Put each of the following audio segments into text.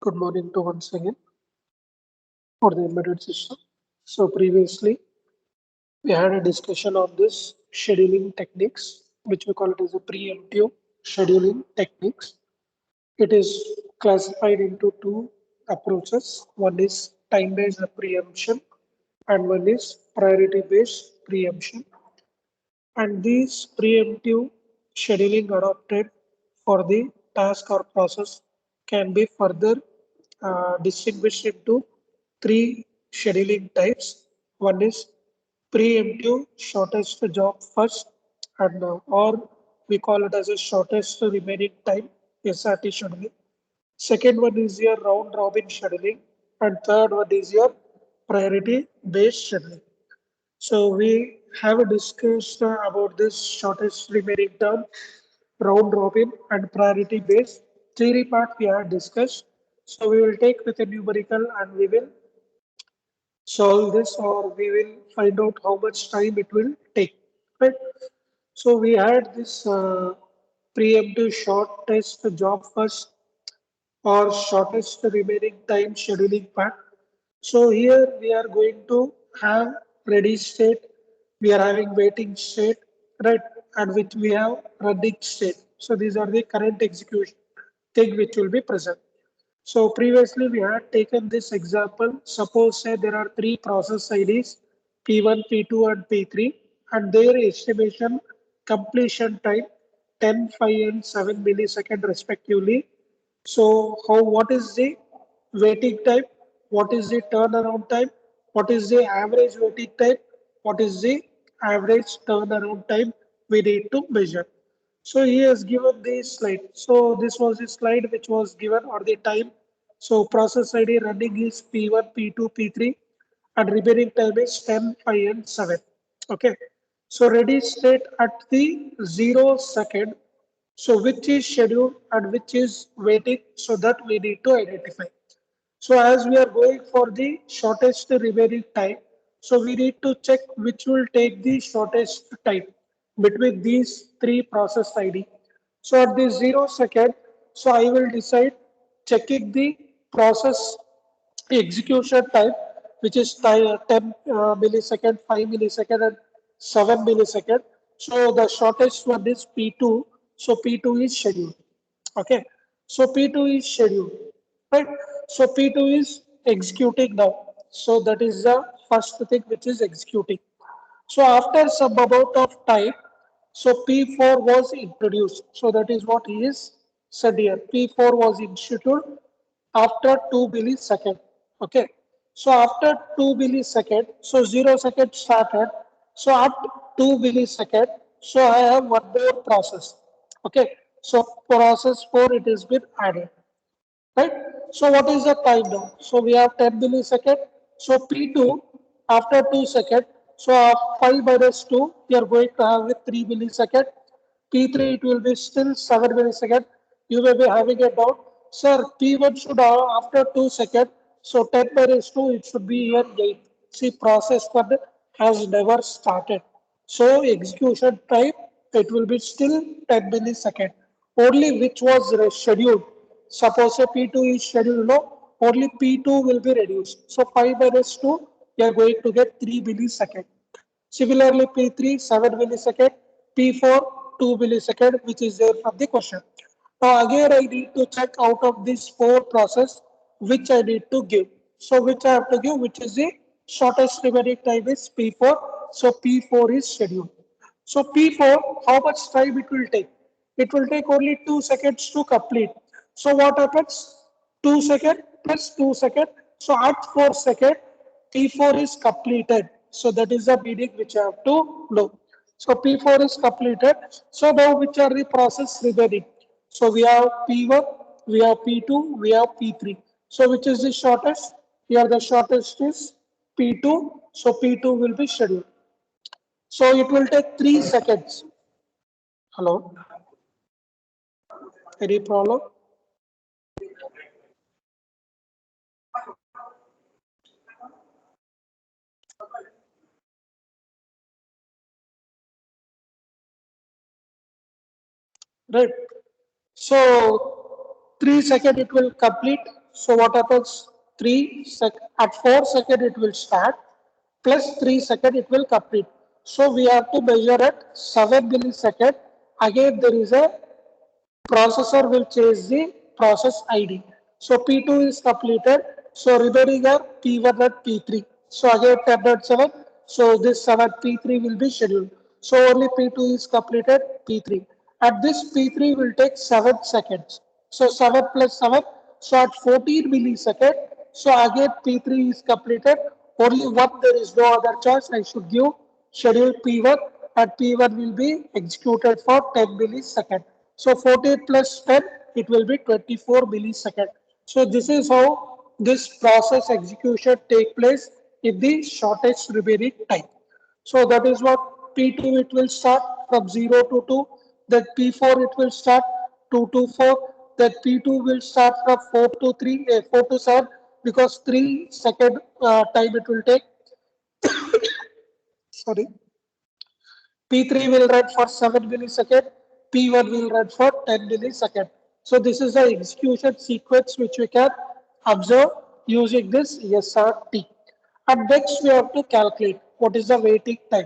Good morning to once again for the embedded system. So previously we had a discussion on this scheduling techniques, which we call it as a preemptive scheduling techniques. It is classified into two approaches. One is time-based preemption and one is priority-based preemption. And these preemptive scheduling adopted for the task or process can be further distinguished into three scheduling types. One is preemptive shortest job first, and or we call it as a shortest remaining time SRT scheduling. Second one is your round robin scheduling, and third one is your priority based scheduling. So we have discussed about this shortest remaining term, round robin and priority based. Theory part we have discussed. So we will take with a numerical and we will solve this, or we will find out how much time it will take. Right. So we had this preemptive shortest job first or shortest remaining time scheduling part. So here we are going to have ready state, we are having waiting state, right, and which we have running state. So these are the current execution thing which will be present. So previously we had taken this example. Suppose say there are three process IDs, P1, P2 and P3, and their estimation completion time 10, 5 and 7 millisecond respectively. So what is the waiting time? What is the turnaround time? What is the average waiting time? What is the average turnaround time we need to measure? So he has given the slide. So this was the slide which was given or the time. So process ID running is P1, P2, P3 and remaining time is 10, 5 and 7. Okay. So ready state at the 0 second. So which is scheduled and which is waiting, so that we need to identify. So as we are going for the shortest remaining time, so we need to check which will take the shortest time between these three process ID. So at the 0 second, so I will decide checking the process execution time, which is 10 millisecond, 5 millisecond, and 7 millisecond. So the shortest one is P2. So P2 is scheduled. Okay. So P2 is scheduled. Right. So P2 is executing now. So that is the first thing which is executing. So after some amount of time, so P4 was introduced. So that is what he is said here. P4 was instituted after 2 millisecond. Okay. So after 2 millisecond, so 0 second started. So after 2 millisecond, so I have one more process. Okay. So process 4 it has been added. Right? So what is the time now? So we have 10 millisecond. So P2 after 2 second. So 5 minus 2, we are going to have with 3 millisecond. P3 it will be still 7 millisecond. You may be having a doubt. Sir, P1 should have after 2 second. So 10 minus 2 it should be here 8. See process 1 has never started. So execution time it will be still 10 millisecond. Only which was scheduled. Suppose a P2 is scheduled low, only P2 will be reduced. So 5 minus 2, you are going to get 3 millisecond. Similarly, P3, 7 millisecond, P4, 2 millisecond, which is there from the question. Now again, I need to check out of these four process, which I need to give. So which I have to give, which is the shortest remaining time is P4. So P4 is scheduled. So P4, how much time it will take? It will take only 2 seconds to complete. So what happens? 2 second plus 2 second. So at 4 second, P4 is completed. So that is the meaning which I have to know. So P4 is completed. So now which are the process remaining? So we have P1, we have P2, we have P3. So which is the shortest? Here the shortest is P2. So P2 will be scheduled. So it will take 3 seconds. Hello, any problem? Right. So 3 second it will complete. So what happens? At 4 seconds it will start, plus 3 seconds it will complete. So we have to measure at 7 millisecond. Again there is a processor will chase the process ID. So P2 is completed. So remaining are P1 and P3. So again 10 and 7. So this 7 P3 will be scheduled. So only P2 is completed, P3. At this P3 will take 7 seconds. So 7 plus 7. So at 14 millisecond. So again P3 is completed. Only one there is no other choice. I should give schedule P1 and P1 will be executed for 10 millisecond. So 14 plus 10, it will be 24 millisecond. So this is how this process execution take place in the shortest remaining time. So that is what P2 it will start from 0 to 2, then P4 it will start 2 to 4, then P2 will start from 4 to 3, 4 to 7 because 3 second time it will take. Sorry. P3 will run for 7 millisecond, P1 will run for 10 millisecond. So this is the execution sequence which we can observe using this SRT. And next we have to calculate what is the waiting time.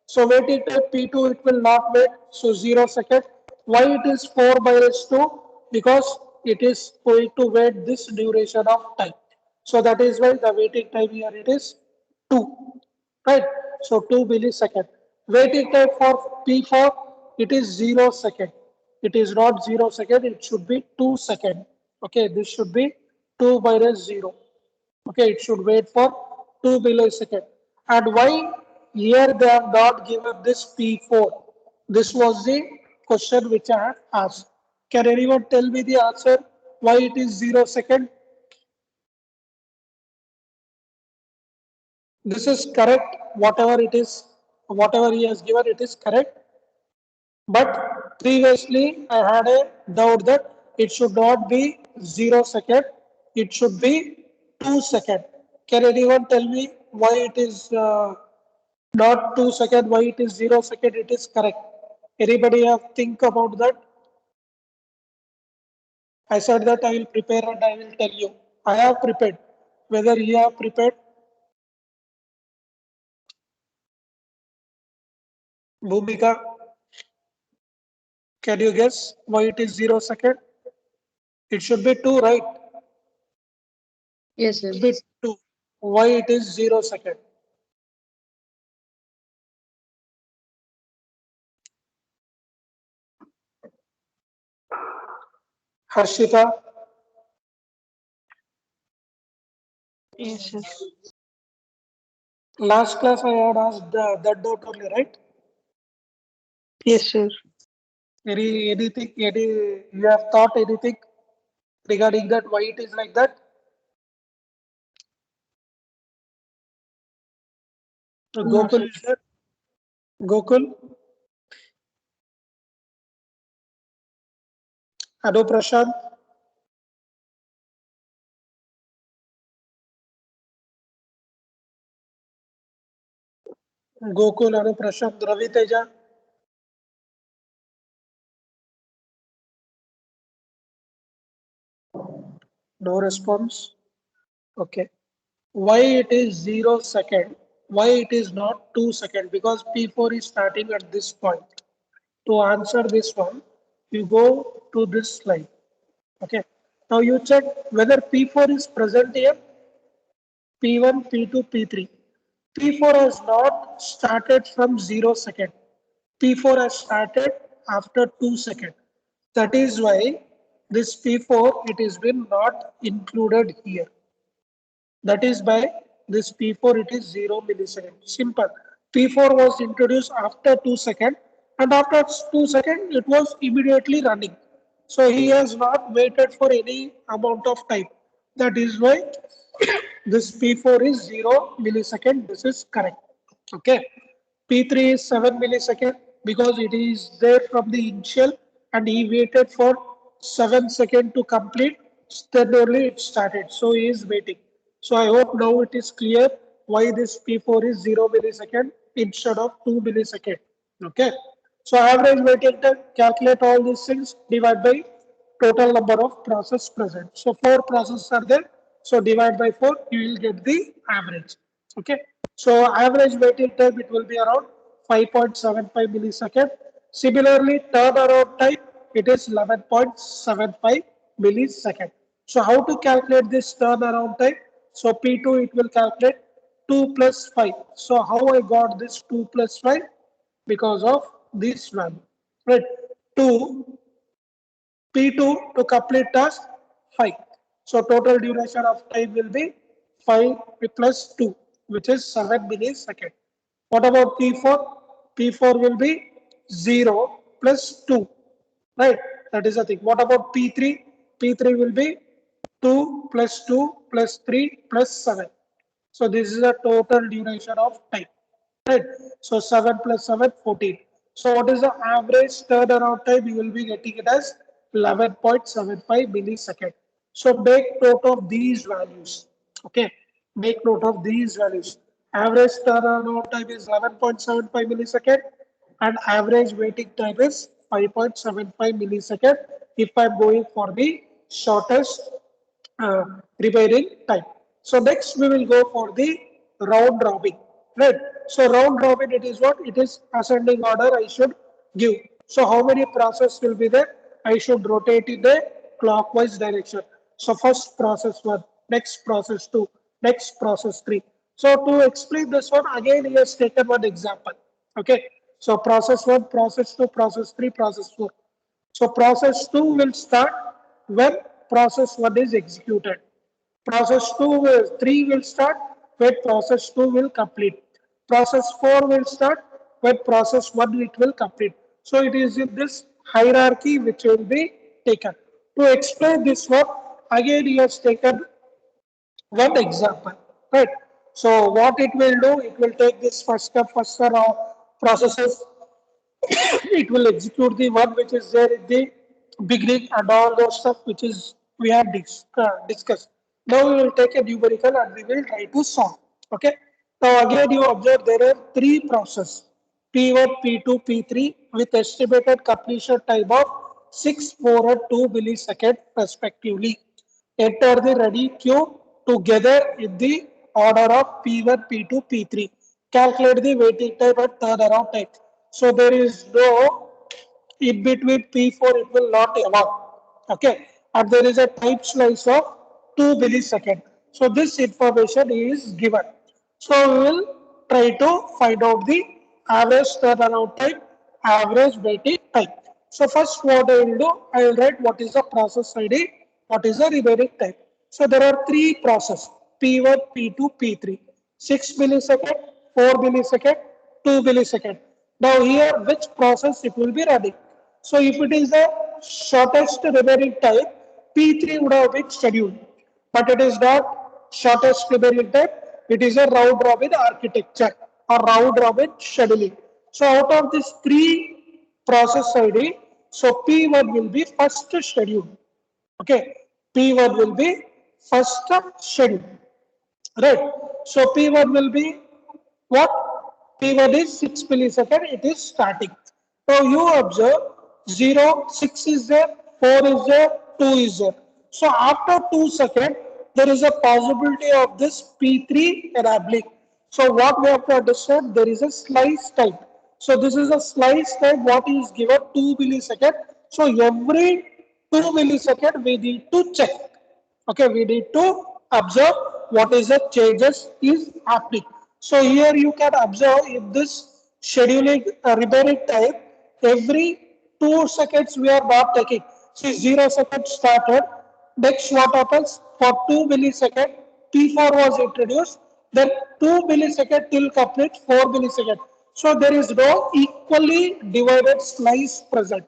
So waiting time P2 it will not wait, so 0 second. Why it is 4 minus 2? Because it is going to wait this duration of time. So that is why the waiting time here it is 2. Right? So 2 millisecond. Waiting time for P4, it is 0 second. It is not 0 second, it should be 2 second. Okay, this should be 2 minus 0. Okay, it should wait for 2 millisecond. And why here they have not given this P4? This was the question which I have asked. Can anyone tell me the answer? Why it is 0 second? This is correct. Whatever it is, whatever he has given, it is correct. But previously, I had a doubt that it should not be 0 second, it should be 2 second. Can anyone tell me why it is not 2 second, why it is 0 second? It is correct. Anybody have think about that? I said that I will prepare and I will tell you. I have prepared. Whether you have prepared, Bhumika, can you guess why it is 0 second? It should be 2, right? Yes, It should yes. be 2. Why it is 0 second? Harshita, Yes, yes. last class I had asked that doubt only, right? Yes, sir. Any, you have thought anything regarding that, why it is like that? No, Gokul sir. is there? Gokul, Anu Prashant, Gokul, Anu Prashant, Ravi Teja, no response. Okay. Why it is 0 second? Why it is not 2 second? Because P4 is starting at this point. To answer this one, you go to this slide. Okay. Now you check whether P4 is present here. P1, P2, P3. P4 has not started from 0 second. P4 has started after 2 seconds. That is why this P4 it is been not included here. That is by this P4 it is 0 millisecond. Simple. P4 was introduced after 2 seconds and after 2 seconds it was immediately running. So he has not waited for any amount of time. That is why this P4 is 0 millisecond. This is correct. Okay. P3 is 7 millisecond because it is there from the initial and he waited for 7 seconds to complete. Then only it started. So he is waiting. So I hope now it is clear why this P4 is 0 millisecond instead of 2 millisecond. Okay. So average waiting time, calculate all these things, divide by total number of process present. So 4 processes are there. So divide by 4, you will get the average. Okay. So average waiting time, it will be around 5.75 millisecond. Similarly, turnaround time, it is 11.75 millisecond. So how to calculate this turnaround time? So P2, it will calculate 2 plus 5. So how I got this 2 plus 5? Because of this value. Right. 2 P2 to complete task 5. So total duration of time will be 5 plus 2, which is 7 millisecond. What about P4? P4 will be 0 plus 2, right? That is the thing. What about P3? P3 will be 2 plus 2 plus 3 plus 7. So this is the total duration of time. Right. So 7 plus 7, 14. So what is the average turnaround time? You will be getting it as 11.75 millisecond. So make note of these values. Okay. Make note of these values. Average turnaround time is 11.75 millisecond and average waiting time is 5.75 millisecond if I'm going for the shortest uh, remaining time. So next we will go for the round robin, right? So round robin, it is what? It is ascending order I should give. So how many process will be there? I should rotate in the clockwise direction. So first process 1, next process 2, next process 3. So to explain this one, again he has taken one example. Okay. So process 1, process 2, process 3, process 4. So process 2 will start when process 1 is executed. Process 3 will start when process 2 will complete. Process 4 will start when process 1 it will complete. So it is in this hierarchy which will be taken. To explain this one, again he has taken one example, right? So what it will do, it will take this first step, first processes, it will execute the one which is there in the beginning and all those stuff which is we have discussed. Now we will take a numerical and we will try to solve. Okay. Now again you observe there are three processes P1, P2, P3 with estimated completion time of 6, 4 and 2 millisecond respectively. Enter the ready queue together in the order of P1, P2, P3. Calculate the waiting time and turnaround time. So there is no in between P4, it will not allow. Okay. And there is a time slice of 2 millisecond. So this information is given. So we will try to find out the average turnaround time, average waiting time. So first what I will do, I will write what is the process ID, what is the remaining time. So there are three processes, P1, P2, P3, 6 millisecond, 4 millisecond, 2 millisecond. Now here which process it will be running. So if it is the shortest remaining time, P3 would have been scheduled. But it is not shortest remaining time. It is a round robin architecture or round robin scheduling. So out of these three process ID, so P1 will be first schedule. Okay, P1 will be first schedule. Right. So P1 will be what? P1 is 6 millisecond, it is starting. Now you observe 0, 6 is there, 4 is there, 2 is there. So after 2 seconds, there is a possibility of this P3 enabling. So what we have to understand, there is a slice time. So this is a slice time, what is given 2 millisecond. So every 2 millisecond, we need to check. Okay, we need to observe what is the changes is happening. So here you can observe in this scheduling remaining time, every 2 seconds we are not taking. See 0 seconds started. Next what happens for 2 millisecond P4 was introduced. Then 2 millisecond till complete 4 millisecond. So there is no equally divided slice present.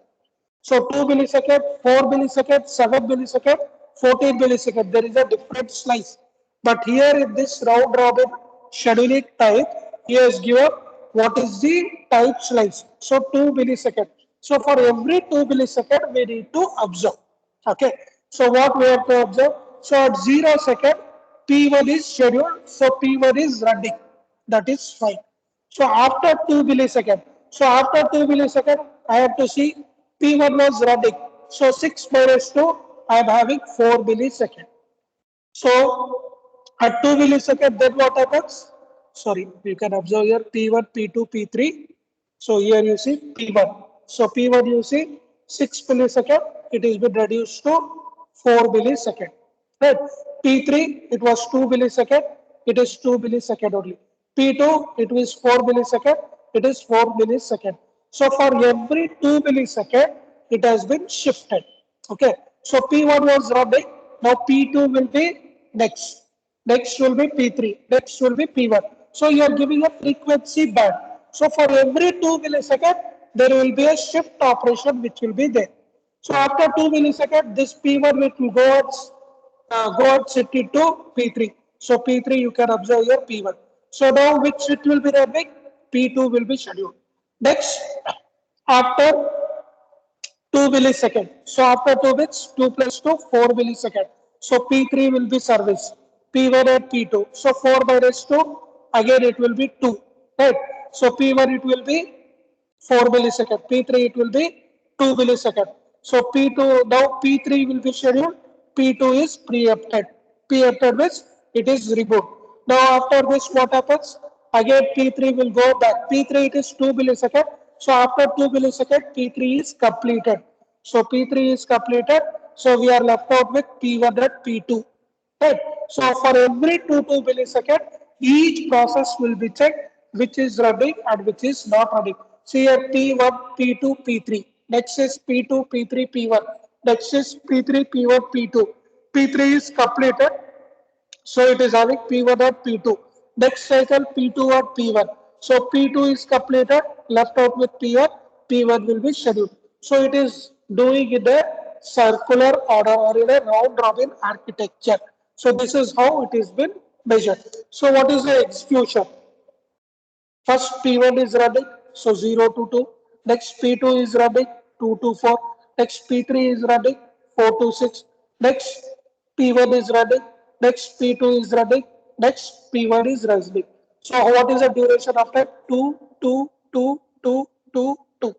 So 2 millisecond, 4 millisecond, 7 millisecond, 14 millisecond. There is a different slice. But here in this round robin scheduling type, he has given what is the type slice. So 2 millisecond. So for every 2 millisecond, we need to observe. Okay. So what we have to observe? So at 0 second, P1 is scheduled. So P1 is running. That is fine. So after 2 millisecond, I have to see P1 was running. So 6 minus 2, I am having 4 millisecond. So at 2 millisecond, then what happens? Sorry, you can observe here P1, P2, P3. So here you see P1. So P1 you see 6 millisecond, it is been reduced to 4 millisecond. Right? P3, it was 2 millisecond, it is 2 millisecond only. P2, it was 4 millisecond, it is 4 millisecond. So for every 2 millisecond, it has been shifted. Okay. So P1 was running, now P2 will be next. Next will be P3. Next will be P1. So you are giving a frequency band. So for every 2 millisecond, there will be a shift operation which will be there. So after 2 millisecond, this P1 will go and set it to P3. So P3 you can observe your P1. So now which it will be running? P2 will be scheduled. Next, after 2 millisecond. So after 2 bits, 2 plus 2, 4 millisecond. So P3 will be service. P1 and P2. So 4 minus 2, again it will be 2. Right? So P1 it will be 4 millisecond. P3 it will be 2 millisecond. So P2, now P3 will be scheduled. P2 is preempted. Preempted means it is removed. Now after this what happens? Again P3 will go back. P3 it is 2 millisecond. So after 2 millisecond P3 is completed. So P3 is completed. So we are left out with P1 and P2. Right. So for every 2 millisecond, each process will be checked which is running and which is not running. See here P1, P2, P3. Next is P2, P3, P1. Next is P3, P1, P2. P3 is completed. So it is having P1 and P2. Next cycle P2 and P1. So P2 is completed, left out with P1. P1 will be scheduled. So it is doing in a circular order or in a round robin architecture. So this is how it has been measured. So what is the execution? First P1 is running, so 0 to 2. Next P2 is running, 2 to 4. Next P3 is running, 4 to 6. Next P1 is running. Next P2 is running. Next P1 is running. So what is the duration of time? 2, 2, 2, 2, 2, 2.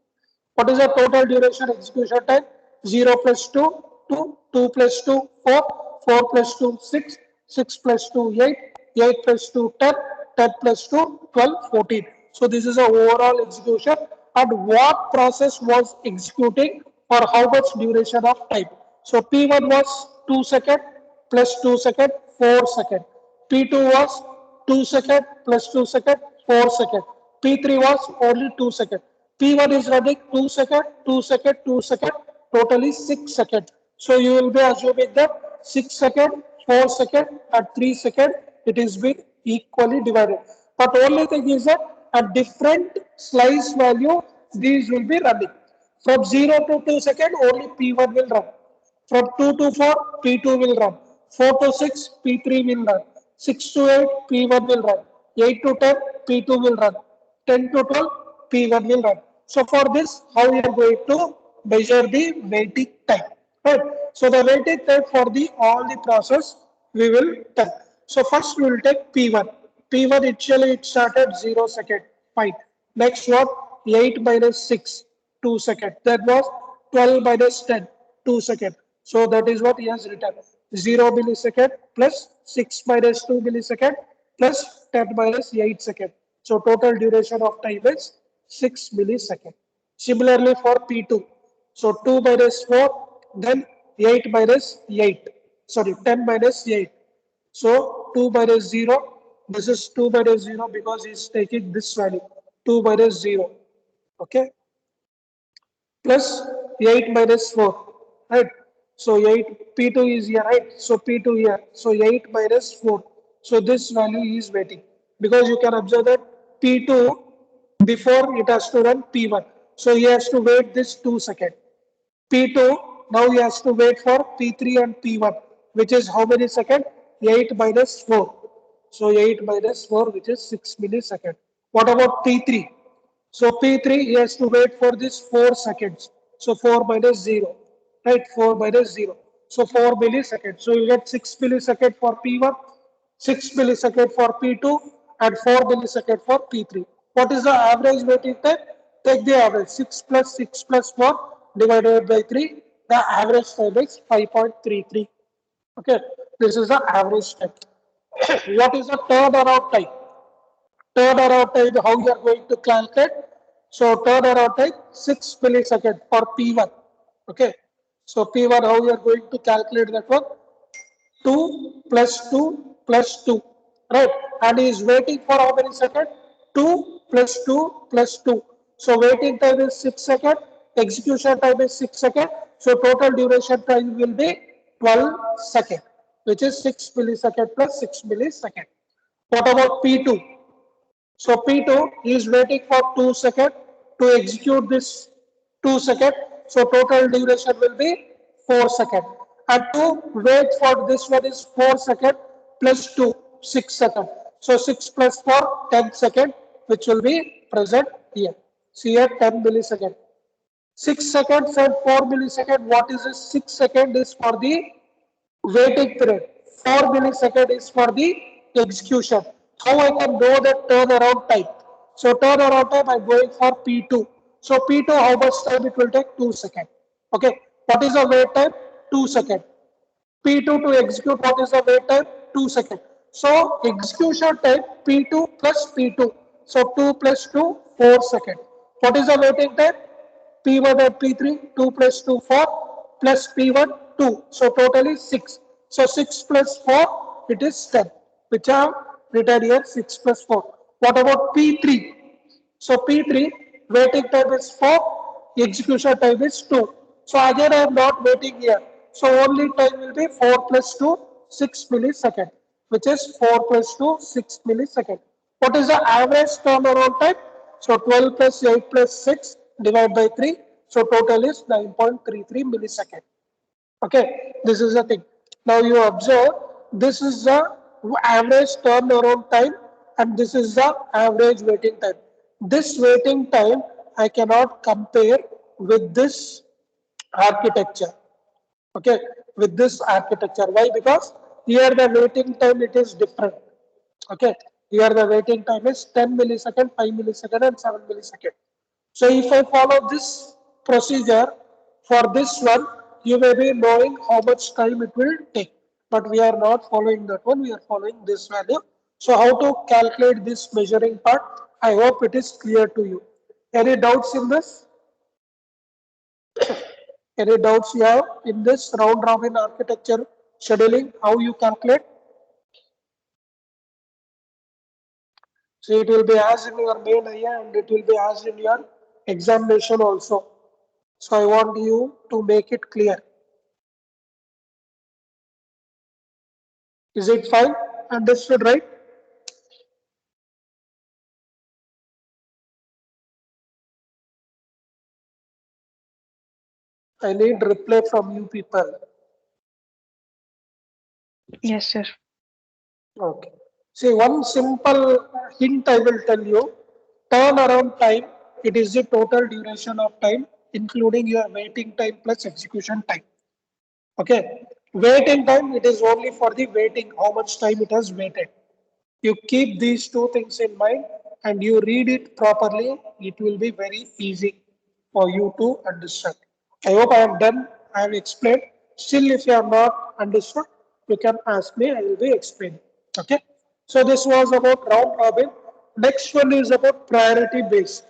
What is the total duration execution time? 0 plus 2, 2, 2 plus 2, 4, 4 plus 2, 6, 6 plus 2, 8, 8 plus 2, 10, 10 plus 2, 12, 14. So this is the overall execution and what process was executing for how much duration of time. So P1 was 2 second plus 2 second, 4 second. P2 was 2 second plus 2 second, 4 second. P3 was only 2 second. P1 is running 2 second, 2 second, 2 second, totally 6 second. So you will be assuming that 6 second, 4 second and 3 second, it is being equally divided. But only thing is that at different slice value, these will be running. From 0 to 2 second, only P1 will run. From 2 to 4, P2 will run. 4 to 6, P3 will run. 6 to 8, P1 will run. 8 to 10, P2 will run. 10 to 12, P1 will run. So for this, how we are going to measure the waiting time? Right. So the waiting time for the all the process we will tell. So first we will take P1. P1 initially it started 0 second. Fine. Next one 8 minus 6, 2 second. That was 12 minus 10, 2 second. So that is what he has written. 0 millisecond plus 6 minus 2 millisecond plus 10 minus 8 second. So total duration of time is 6 millisecond. Similarly for P2. So 2 minus 4, then 8 minus 8. Sorry, 10 minus 8. So 2 minus 0. This is 2 minus 0 because he's taking this value. 2 minus 0. Okay. Plus 8 minus 4. Right. So 8 P2 is here, right? So P2 here. So 8 minus 4. So this value is waiting. Because you can observe that P2 before it has to run P1. So he has to wait this 2 second. P2, now he has to wait for P3 and P1, which is how many second? 8 minus 4. So 8 minus 4, which is 6 millisecond. What about P3? So P3, he has to wait for this 4 seconds. So 4 minus 0, right? 4 minus 0. So 4 milliseconds. So you get 6 millisecond for P1, 6 millisecond for P2, and 4 millisecond for P3. What is the average waiting time? Take the average. 6 plus 6 plus 4 divided by 3. The average time is 5.33. Okay, this is the average time. What is the turnaround time? Turnaround time, how you are going to calculate? So turnaround time 6 millisecond for P1. Okay, so P1, how you are going to calculate that one? 2 plus 2 plus 2, right? And he is waiting for how many seconds? 2 plus 2 plus 2. So waiting time is 6 seconds, execution time is 6 seconds. So total duration time will be 12 seconds, which is 6 millisecond plus 6 millisecond. What about P2? So P2 is waiting for 2 seconds to execute this 2 seconds. So total duration will be 4 seconds. And to wait for this one is 4 seconds plus 2, 6 seconds. So 6 plus 4, 10 seconds, which will be present here. See here 10 milliseconds. 6 seconds and 4 milliseconds. What is this? 6 seconds is for the waiting period. 4 millisecond is for the execution. How I can know the turnaround time? So turnaround time I'm going for P2. So P2, how much time it will take? 2 seconds. Okay. What is the wait time? 2 seconds. P2 to execute, what is the wait time? 2 seconds. So execution time P2 plus P2. So 2 plus 2, 4 seconds. What is the waiting time? P1 and P3, 2 plus 2, 4 plus P1, 2. So total is 6. So 6 plus 4, it is 10, which I have written here 6 plus 4. What about P3? So P3, waiting time is 4, execution time is 2. So again I am not waiting here. So only time will be 4 plus 2, 6 millisecond, which is 4 plus 2, 6 millisecond. What is the average turnaround time? So 12 plus 8 plus 6 divided by 3. So total is 9.33 millisecond. Okay, this is the thing. Now you observe, this is the average turnaround time and this is the average waiting time. This waiting time I cannot compare with this architecture. Okay, with this architecture. Why? Because here the waiting time it is different. Okay, here the waiting time is 10 millisecond, 5 millisecond and 7 millisecond. So if I follow this procedure for this one, you may be knowing how much time it will take. But we are not following that one, we are following this value. So how to calculate this measuring part? I hope it is clear to you. Any doubts in this? Any doubts you have in this round robin architecture scheduling, how you calculate? So it will be asked in your main area and it will be asked in your examination also. So I want you to make it clear. Is it fine? Understood, right? I need reply from you people. Yes, sir. Okay. See, one simple hint I will tell you. Turnaround time, it is the total duration of time, including your waiting time plus execution time. Okay. Waiting time, it is only for the waiting, how much time it has waited. You keep these two things in mind and you read it properly, it will be very easy for you to understand. I hope I have done, I have explained. Still, if you have not understood, you can ask me, I will be explaining. Okay. So this was about round robin. Next one is about priority based.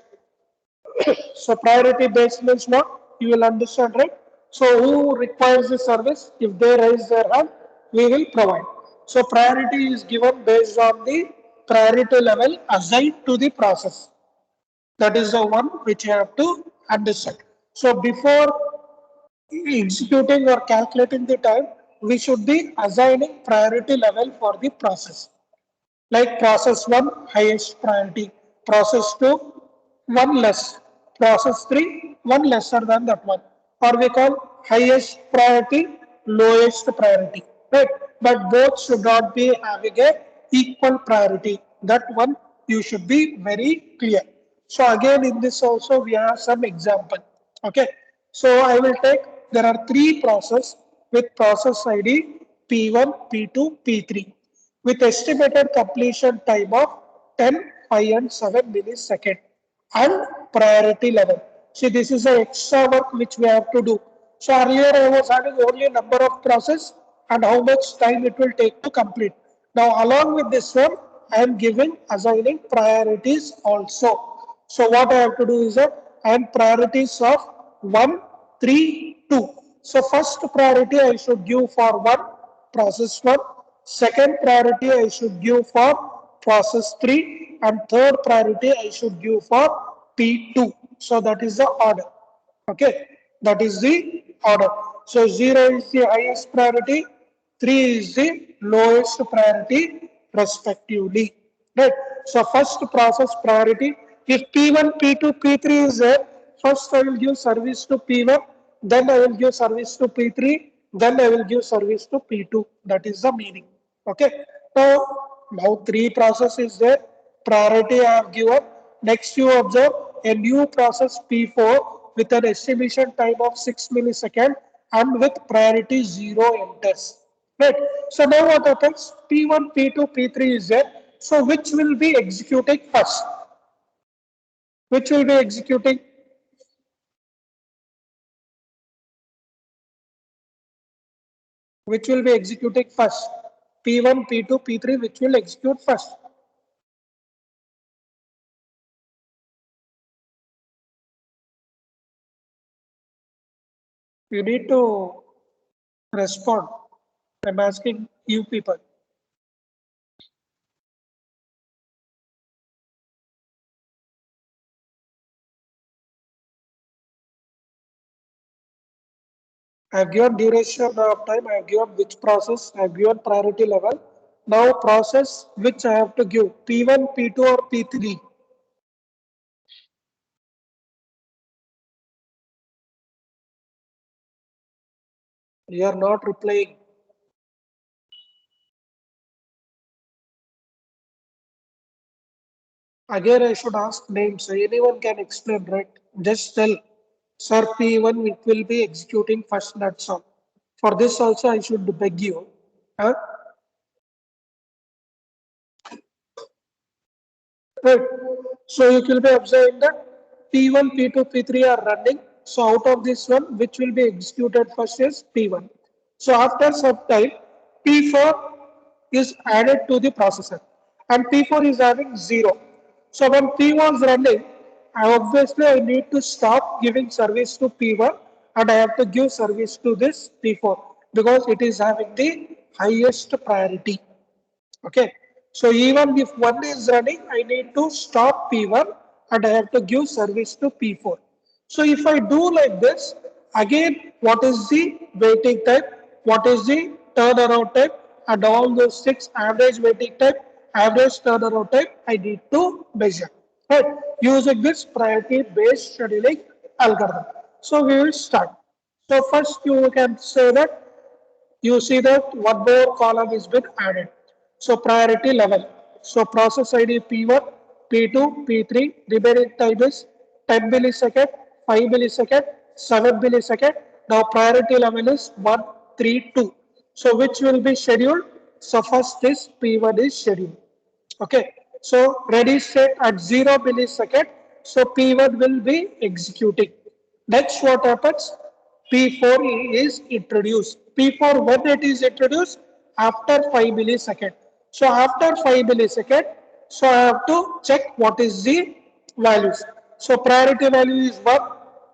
So priority based means what? You will understand, right? So who requires the service? If they raise their hand, we will provide. So priority is given based on the priority level assigned to the process. That is the one which you have to understand. So before executing or calculating the time, we should be assigning priority level for the process. Like process 1, highest priority. Process 2, 1 less. Process 3, 1 lesser than that one. Or we call highest priority, lowest priority. Right? But both should not be having a equal priority. That one you should be very clear. So again in this also we have some example. Okay. So I will take, there are three process with process ID P1, P2, P3 with estimated completion time of 10, 5 and 7 millisecond and priority level. See, this is an extra work which we have to do. So earlier I was having only number of process and how much time it will take to complete. Now along with this one, I am giving assigning priorities also. So what I have to do is that I am priorities of 1, 3, 2. So first priority I should give for one process 1. Second priority I should give for process 3. And third priority I should give for P2. So that is the order. Okay, that is the order. So 0 is the highest priority, 3 is the lowest priority respectively. Right. So first process priority, if P1, P2, P3 is there, first I will give service to P1, then I will give service to P3, then I will give service to P2. That is the meaning. Okay. Now three process is there. Priority I have given. Next you observe a new process P4 with an estimation time of 6 millisecond and with priority 0 enters. Right. So now what happens? P1, P2, P3 is there. So which will be executing first? Which will be executing? Which will be executing first? P1, P2, P3, which will execute first? You need to respond. I'm asking you people. I have given duration of time, I have given which process, I have given priority level. Now process which I have to give, P1, P2 or P3. You are not replying. Again, I should ask names. So anyone can explain, right? Just tell, sir, P1 it will be executing first, that's all. For this also, I should beg you. Huh? Right. So you will be observing that P1, P2, P3 are running. So out of this one, which will be executed first is P1. So after some time, P4 is added to the processor and P4 is having 0. So when P was running, obviously I need to stop giving service to P1 and I have to give service to this P4 because it is having the highest priority. Okay. So even if one is running, I need to stop P1 and I have to give service to P4. So if I do like this, again, what is the waiting time? What is the turnaround time? And all those six average waiting time, average turnaround time, I need to measure. Right? Using this priority based scheduling algorithm. So we will start. So first you can say that you see that one more column has been added. So priority level. So process ID P1, P2, P3, remaining time is 10 millisecond, 5 millisecond, 7 millisecond. Now priority level is 1, 3, 2. So which will be scheduled? So first this P1 is scheduled. Okay. So ready set at 0 millisecond. So P1 will be executing. Next, what happens? P4 is introduced. P4 when it is introduced after 5 millisecond. So after 5 millisecond, so I have to check what is the values. So priority value is 1,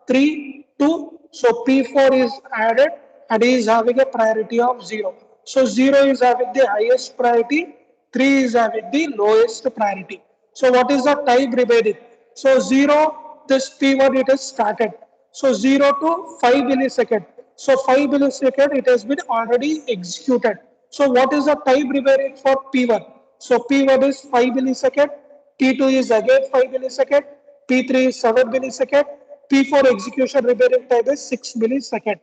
3, 2. So P4 is added and is having a priority of 0. So 0 is having the highest priority, 3 is having the lowest priority. So what is the time remaining? So 0, this P1 it has started. So 0 to 5 millisecond. So 5 millisecond it has been already executed. So what is the time remaining for P1? So P1 is 5 millisecond, P2 is again 5 millisecond, P3 is 7 millisecond, P4 execution remaining time is 6 millisecond.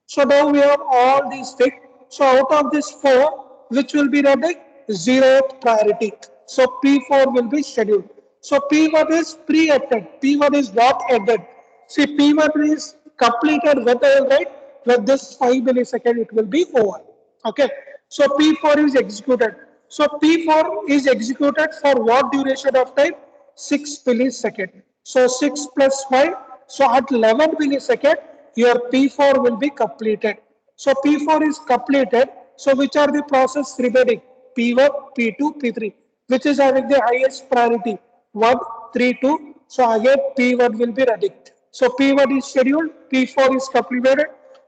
So now we have all these things. So out of this 4, which will be running? 0th priority. So P4 will be scheduled. So P1 is pre-empted. P1 is not ended. See, P1 is completed when I will write, when this 5 millisecond it will be over. Okay. So P4 is executed. So P4 is executed for what duration of time? 6 millisecond. So 6 plus 5. So at 11 millisecond, your P4 will be completed. So P4 is completed. So which are the process remaining? P1, P2, P3, which is having the highest priority? 1, 3, 2. So again P1 will be running. So P1 is scheduled, P4 is completed.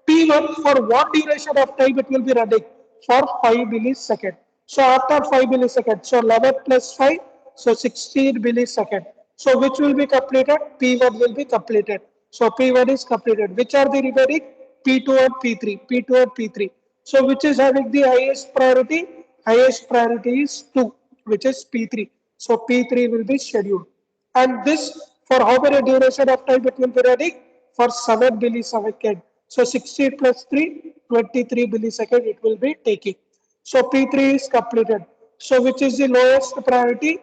P1 for what duration of time it will be running? For 5 milliseconds. So after 5 milliseconds, so 11 plus 5, so 16 milliseconds. So which will be completed? P1 will be completed. So P1 is completed. Which are the remaining? P2 and P3. P2 and P3. So which is having the highest priority? Highest priority is 2, which is P3. So P3 will be scheduled. And this for how many duration of time it will be running? For 7 milliseconds. So 16 plus 3, 23 milliseconds it will be taking. So P3 is completed. So which is the lowest priority?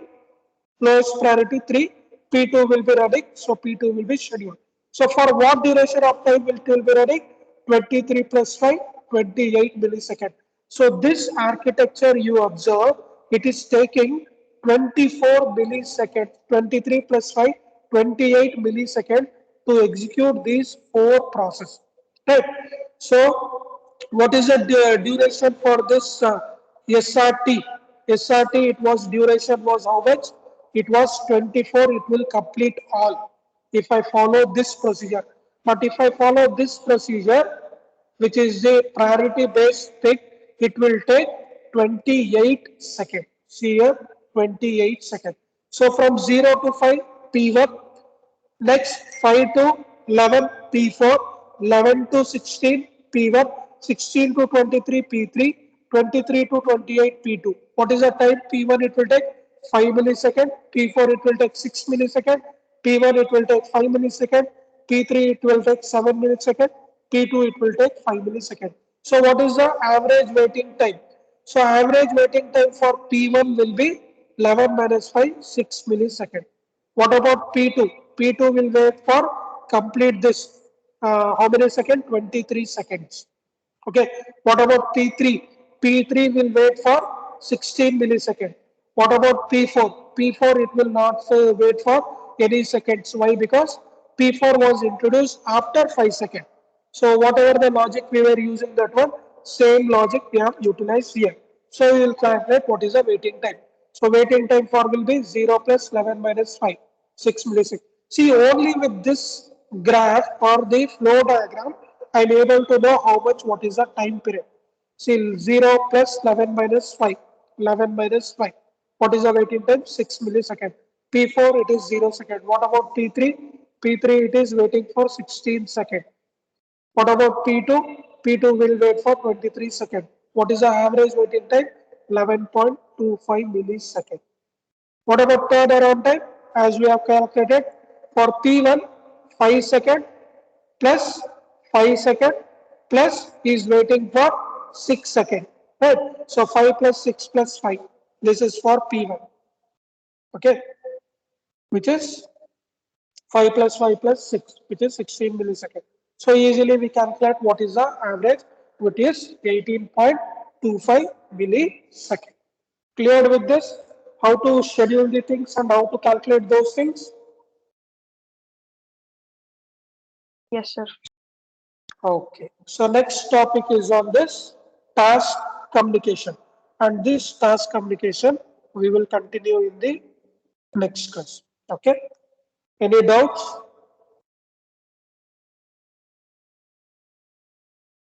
Lowest priority 3. P2 will be running. So P2 will be scheduled. So for what duration of time will be running? 23 plus 5, 28 milliseconds. So this architecture you observe, it is taking 24 milliseconds, 23 plus 5, 28 milliseconds to execute these four processes. Right. So what is the duration for this SRT? SRT, it was duration was how much? It was 24. It will complete all if I follow this procedure. But if I follow this procedure, which is the priority based thing, it will take 28 seconds. See here, 28 seconds. So from 0 to 5, P1. Next, 5 to 11, P4, 11 to 16, P1, 16 to 23, P3, 23 to 28, P2. What is the time? P1 it will take 5 millisecond, P4 it will take 6 millisecond, P1 it will take 5 millisecond, P3 it will take 7 millisecond, P2 it will take 5 millisecond. So what is the average waiting time? So average waiting time for P1 will be 11 minus 5, 6 millisecond. What about P2? P2 will wait for complete this. How many seconds? 23 seconds. Okay. What about P3? P3 will wait for 16 milliseconds. What about P4? P4 it will not wait for any seconds. Why? Because P4 was introduced after 5 seconds. So whatever the logic we were using that one, same logic we have utilized here. So we will calculate what is the waiting time. So waiting time for will be 0 plus 11 minus 5, 6 milliseconds. See, only with this graph or the flow diagram, I am able to know how much, what is the time period. See, 0 plus 11 minus 5, 11 minus 5. What is the waiting time? 6 milliseconds. P4, it is 0 second. What about P3? P3, it is waiting for 16 seconds. What about P2? P2 will wait for 23 seconds. What is the average waiting time? 11.25 milliseconds. What about turnaround time? As we have calculated for P1, 5 second plus 5 second plus is waiting for 6 second. Right? So 5 plus 6 plus 5. This is for P1. Okay. Which is 5 plus 5 plus 6, which is 16 milliseconds. So easily we calculate what is the average, which is 18.25 millisecond. Cleared with this? How to schedule the things and how to calculate those things? Yes, sir. Okay. So next topic is on this task communication. And this task communication we will continue in the next class. Okay. Any doubts?